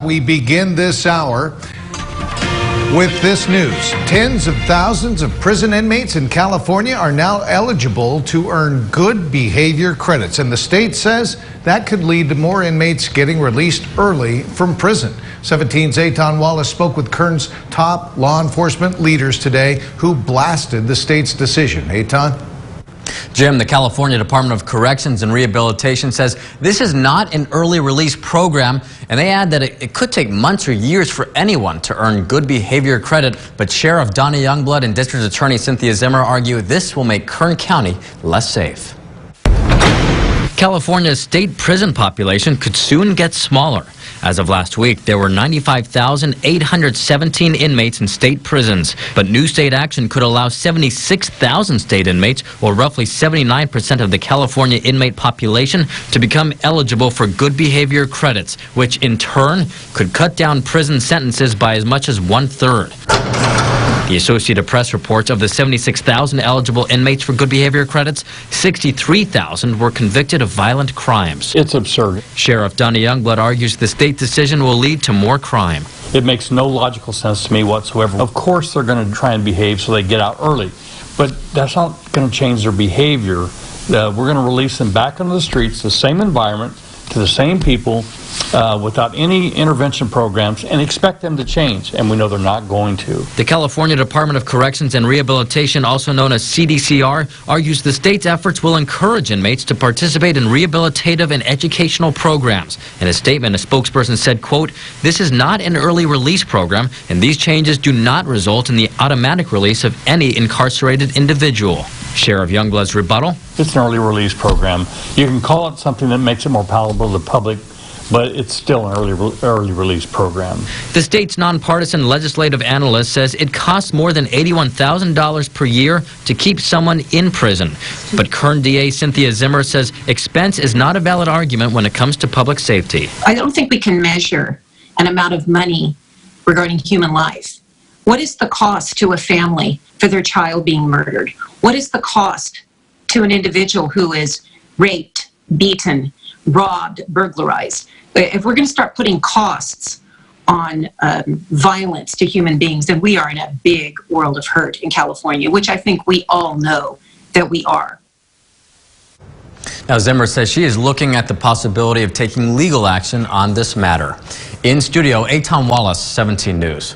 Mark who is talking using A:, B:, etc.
A: We begin this hour with this news. Tens of thousands of prison inmates in California are now eligible to earn good behavior credits, and the state says that could lead to more inmates getting released early from prison. 17's Eitan Wallace spoke with Kern's top law enforcement leaders today who blasted the state's decision. Eitan?
B: Jim, the California Department of Corrections and Rehabilitation says this is not an early release program, and they add that it could take months or years for anyone to earn good behavior credit. But Sheriff Donna Youngblood and District Attorney Cynthia Zimmer argue this will make Kern County less safe. California's state prison population could soon get smaller. As of last week, there were 95,817 inmates in state prisons. But new state action could allow 76,000 state inmates, or roughly 79% of the California inmate population, to become eligible for good behavior credits, which in turn could cut down prison sentences by as much as 1/3. The Associated Press reports of the 76,000 eligible inmates for good behavior credits, 63,000 were convicted of violent crimes.
C: It's absurd.
B: Sheriff Donna Youngblood argues the state decision will lead to more crime.
C: It makes no logical sense to me whatsoever. Of course they're going to try and behave so they get out early, but that's not going to change their behavior. We're going to release them back onto the streets, the same environment, to the same people, without any intervention programs, and expect them to change, and we know they're not going to.
B: The California Department of Corrections and Rehabilitation, also known as CDCR, argues the state's efforts will encourage inmates to participate in rehabilitative and educational programs. In a statement, a spokesperson said, quote, "This is not an early release program, and these changes do not result in the automatic release of any incarcerated individual." Sheriff Youngblood's rebuttal?
C: It's an early release program. You can call it something that makes it more palatable to the public, but it's still an early release program.
B: The state's nonpartisan legislative analyst says it costs more than $81,000 per year to keep someone in prison. But Kern DA Cynthia Zimmer says expense is not a valid argument when it comes to public safety.
D: I don't think we can measure an amount of money regarding human life. What is the cost to a family for their child being murdered? What is the cost to an individual who is raped, beaten, robbed, burglarized? If we're going to start putting costs on violence to human beings, then we are in a big world of hurt in California, which I think we all know that we are.
B: Now, Zimmer says she is looking at the possibility of taking legal action on this matter. In studio, Eitan Wallace, 17 News.